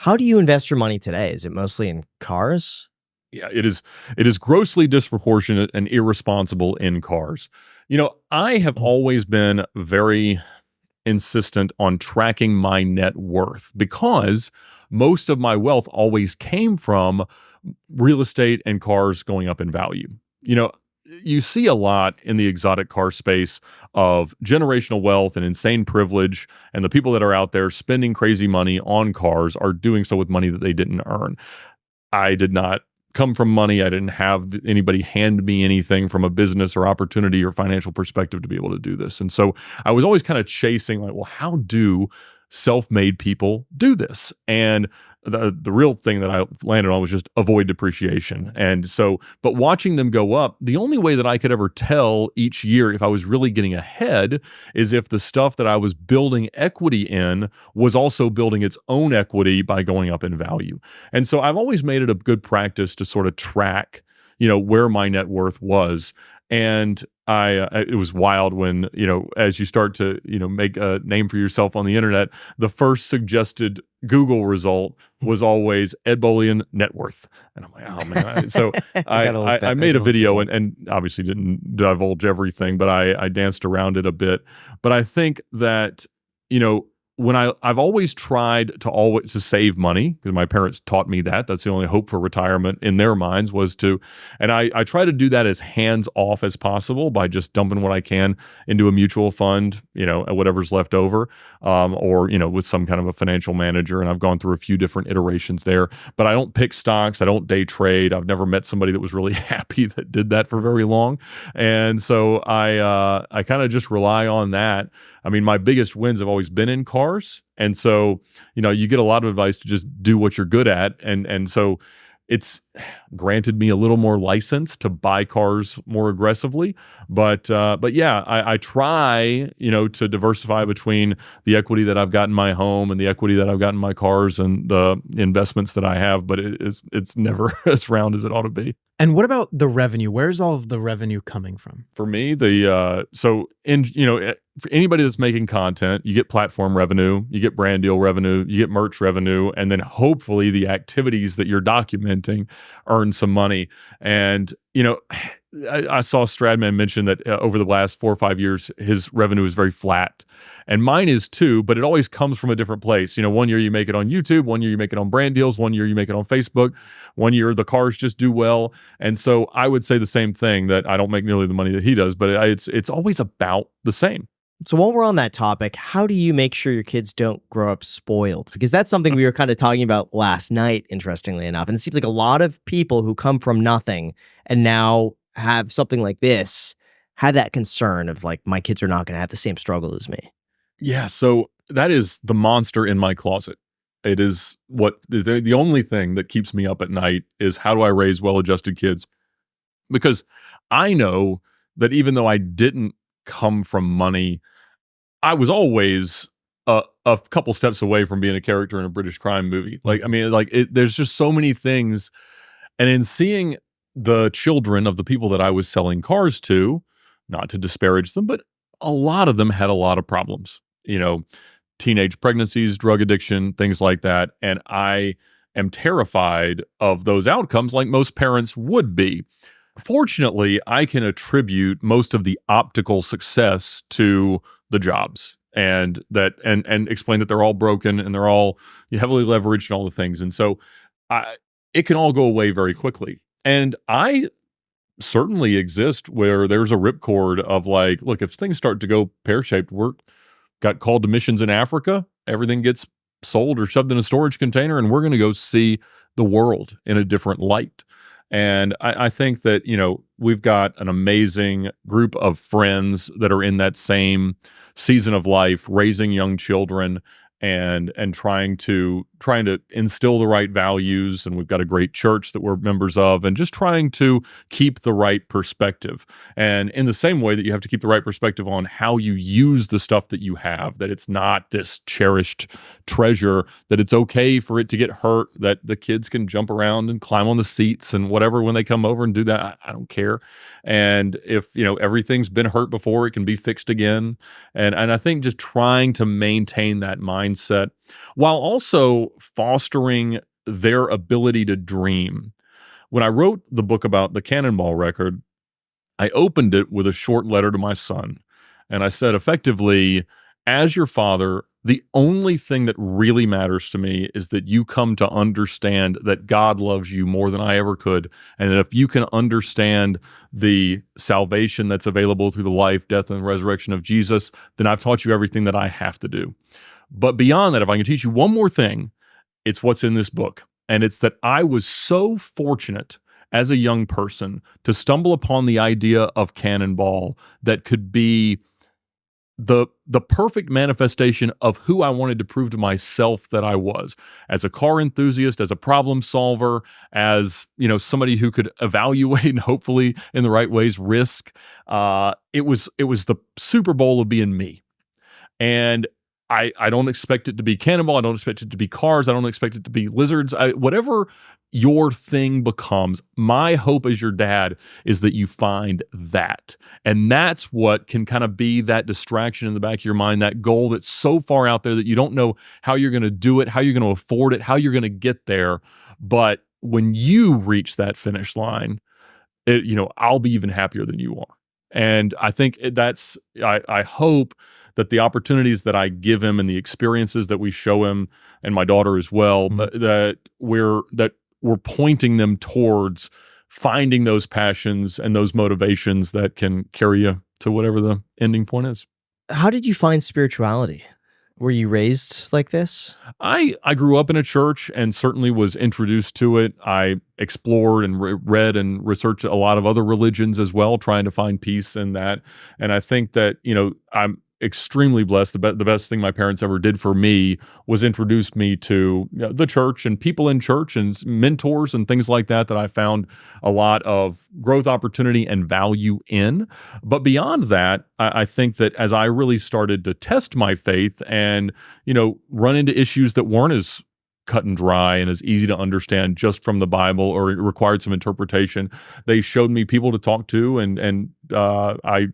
How do you invest your money today? Is it mostly in cars? Yeah, it is grossly disproportionate and irresponsible in cars. I have always been very insistent on tracking my net worth because most of my wealth always came from real estate and cars going up in value. You know, you see a lot in the exotic car space of generational wealth and insane privilege, and the people that are out there spending crazy money on cars are doing so with money that they didn't earn. I did not come from money. I didn't have anybody hand me anything from a business or opportunity or financial perspective to be able to do this. And so I was always kind of chasing like, well, how do self-made people do this? And the real thing that I landed on was just avoid depreciation. And so, but watching them go up, the only way that I could ever tell each year if I was really getting ahead is if the stuff that I was building equity in was also building its own equity by going up in value. And so I've always made it a good practice to sort of track, where my net worth was. And it was wild when, as you start to, make a name for yourself on the internet, the first suggested Google result was always Ed Bolian net worth. And I'm like, oh man. So I made a video and obviously didn't divulge everything, but I danced around it a bit. But I think that, when I've always tried to save money because my parents taught me that's the only hope for retirement in their minds was to, and I try to do that as hands off as possible by just dumping what I can into a mutual fund, whatever's left over, or with some kind of a financial manager. And I've gone through a few different iterations there, but I don't pick stocks. I don't day trade. I've never met somebody that was really happy that did that for very long, and so I kind of just rely on that. I mean, my biggest wins have always been in cars. And so, you get a lot of advice to just do what you're good at. And so it's granted me a little more license to buy cars more aggressively. But yeah, I try, to diversify between the equity that I've got in my home and the equity that I've got in my cars and the investments that I have, but it's never as round as it ought to be. And what about the revenue? Where's all of the revenue coming from? For me, for anybody that's making content, you get platform revenue, you get brand deal revenue, you get merch revenue, and then hopefully the activities that you're documenting earn some money. And, I saw Stradman mention that over the last 4 or 5 years, his revenue is very flat. And mine is too, but it always comes from a different place. One year you make it on YouTube, one year you make it on brand deals, one year you make it on Facebook, one year the cars just do well. And so I would say the same thing, that I don't make nearly the money that he does, but it's always about the same. So while we're on that topic, how do you make sure your kids don't grow up spoiled? Because that's something we were kind of talking about last night, interestingly enough. And it seems like a lot of people who come from nothing and now have something like this have that concern of like, my kids are not going to have the same struggle as me. Yeah, so that is the monster in my closet. It is the only thing that keeps me up at night is how do I raise well-adjusted kids? Because I know that even though I didn't come from money, I was always a couple steps away from being a character in a British crime movie. There's just so many things. And in seeing the children of the people that I was selling cars to, not to disparage them, but a lot of them had a lot of problems, teenage pregnancies, drug addiction, things like that. And I am terrified of those outcomes like most parents would be. Fortunately, I can attribute most of the optical success to the jobs and explain that they're all broken and they're all heavily leveraged and all the things. And so it can all go away very quickly. And I certainly exist where there's a ripcord of like, look, if things start to go pear-shaped, we're got called to missions in Africa, everything gets sold or shoved in a storage container, and we're going to go see the world in a different light. And I think that, we've got an amazing group of friends that are in that same season of life, raising young children and trying to instill the right values. And we've got a great church that we're members of, and just trying to keep the right perspective. And in the same way that you have to keep the right perspective on how you use the stuff that you have, that it's not this cherished treasure, that it's okay for it to get hurt, that the kids can jump around and climb on the seats and whatever when they come over and do that. I don't care. And if, everything's been hurt before, it can be fixed again. And I think just trying to maintain that mindset mindset while also fostering their ability to dream. When I wrote the book about the Cannonball record, I opened it with a short letter to my son. And I said, effectively, as your father, the only thing that really matters to me is that you come to understand that God loves you more than I ever could. And that if you can understand the salvation that's available through the life, death, and resurrection of Jesus, then I've taught you everything that I have to do. But beyond that, if I can teach you one more thing, it's what's in this book. And it's that I was so fortunate as a young person to stumble upon the idea of Cannonball that could be the perfect manifestation of who I wanted to prove to myself that I was as a car enthusiast, as a problem solver, as somebody who could evaluate and hopefully in the right ways risk. It was the Super Bowl of being me, and I don't expect it to be Cannonball. I don't expect it to be cars. I don't expect it to be lizards. Whatever your thing becomes, my hope as your dad is that you find that. And that's what can kind of be that distraction in the back of your mind, that goal that's so far out there that you don't know how you're going to do it, how you're going to afford it, how you're going to get there. But when you reach that finish line, I'll be even happier than you are. And I think I hope that the opportunities that I give him and the experiences that we show him, and my daughter as well, that we're pointing them towards finding those passions and those motivations that can carry you to whatever the ending point is. How did you find spirituality? Were you raised like this? I grew up in a church and certainly was introduced to it. I explored and read and researched a lot of other religions as well, trying to find peace in that. And I think that, I'm extremely blessed. The best thing my parents ever did for me was introduce me to the church and people in church and mentors and things like that I found a lot of growth opportunity and value in. But beyond that, I think that as I really started to test my faith and, run into issues that weren't as cut and dry and as easy to understand just from the Bible, or it required some interpretation, they showed me people to talk to, and I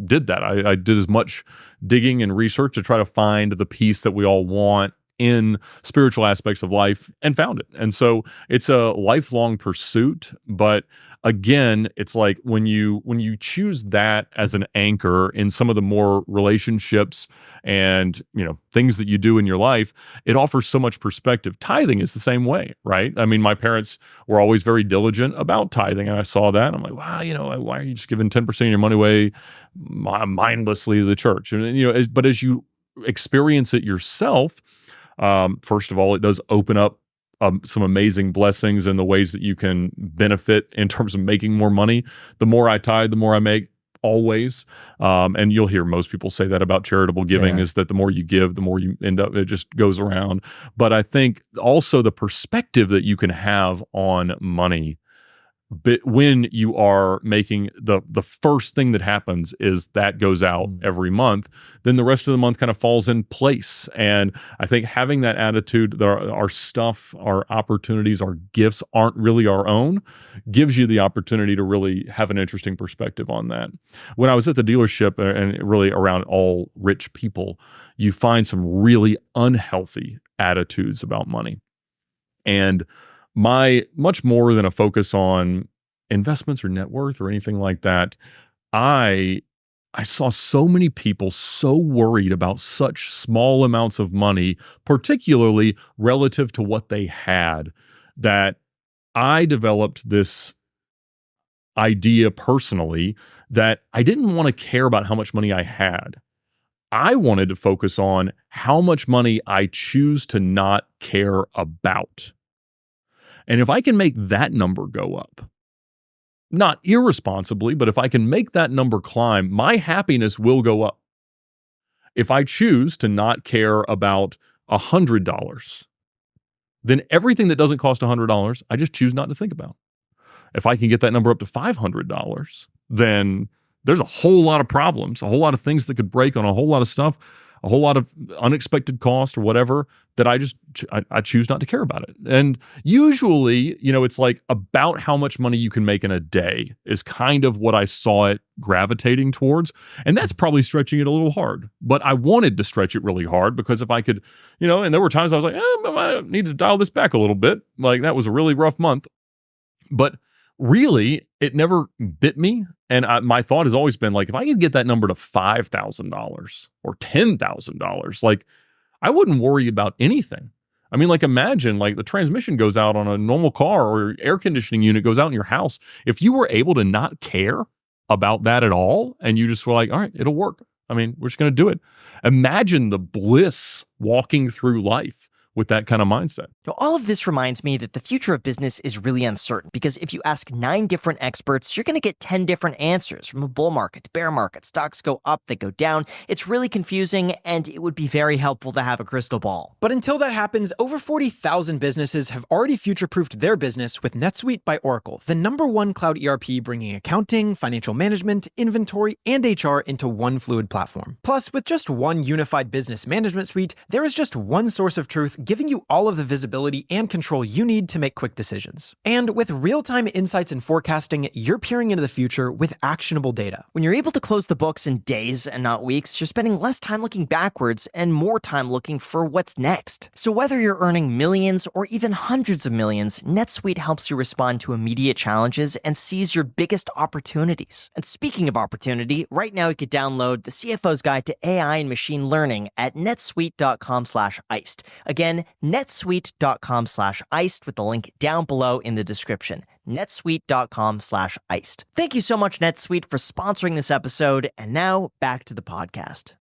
did that. I did as much digging and research to try to find the peace that we all want in spiritual aspects of life, and found it. And so it's a lifelong pursuit, but again, it's like when you choose that as an anchor in some of the more relationships and things that you do in your life, it offers so much perspective. Tithing is the same way, right? I mean, my parents were always very diligent about tithing, and I saw that. I'm like, wow, why are you just giving 10% of your money away mindlessly to the church? And but as you experience it yourself, first of all, it does open up some amazing blessings and the ways that you can benefit in terms of making more money. The more I tithe, the more I make, always. And you'll hear most people say that about charitable giving, is that the more you give, the more you end up, it just goes around. But I think also the perspective that you can have on money, but when you are making the first thing that happens is that goes out every month, then the rest of the month kind of falls in place. And I think having that attitude that our stuff, our opportunities, our gifts aren't really our own, gives you the opportunity to really have an interesting perspective on that. When I was at the dealership and really around all rich people, you find some really unhealthy attitudes about money. And much more than a focus on investments or net worth or anything like that, I saw so many people so worried about such small amounts of money, particularly relative to what they had, that I developed this idea personally that I didn't want to care about how much money I had. I wanted to focus on how much money I choose to not care about. And if I can make that number go up, not irresponsibly, but if I can make that number climb, my happiness will go up. If I choose to not care about $100, then everything that doesn't cost $100, I just choose not to think about. If I can get that number up to $500, then there's a whole lot of problems, a whole lot of things that could break on a whole lot of stuff. a whole lot of unexpected cost or whatever, that I choose not to care about it. And usually, it's like about how much money you can make in a day is kind of what I saw it gravitating towards. And that's probably stretching it a little hard. But I wanted to stretch it really hard because if I could, and there were times I was like, I need to dial this back a little bit. Like that was a really rough month. But really, it never bit me. And my thought has always been like, if I could get that number to $5,000 or $10,000, like I wouldn't worry about anything. I mean, like imagine like the transmission goes out on a normal car or air conditioning unit goes out in your house. If you were able to not care about that at all and you just were like, all right, it'll work. I mean, we're just going to do it. Imagine the bliss walking through life with that kind of mindset. Now, all of this reminds me that the future of business is really uncertain because if you ask 9 different experts, you're going to get 10 different answers from a bull market to bear market. Stocks go up, they go down. It's really confusing, and it would be very helpful to have a crystal ball. But until that happens, over 40,000 businesses have already future-proofed their business with NetSuite by Oracle, the #1 cloud ERP bringing accounting, financial management, inventory, and HR into one fluid platform. Plus, with just one unified business management suite, there is just one source of truth giving you all of the visibility and control you need to make quick decisions. And with real-time insights and forecasting, you're peering into the future with actionable data. When you're able to close the books in days and not weeks, you're spending less time looking backwards and more time looking for what's next. So whether you're earning millions or even hundreds of millions, NetSuite helps you respond to immediate challenges and seize your biggest opportunities. And speaking of opportunity, right now you could download the CFO's Guide to AI and Machine Learning at netsuite.com/iced. Again, netsuite.com/iced with the link down below in the description. netsuite.com/iced. Thank you so much, NetSuite, for sponsoring this episode. And now back to the podcast.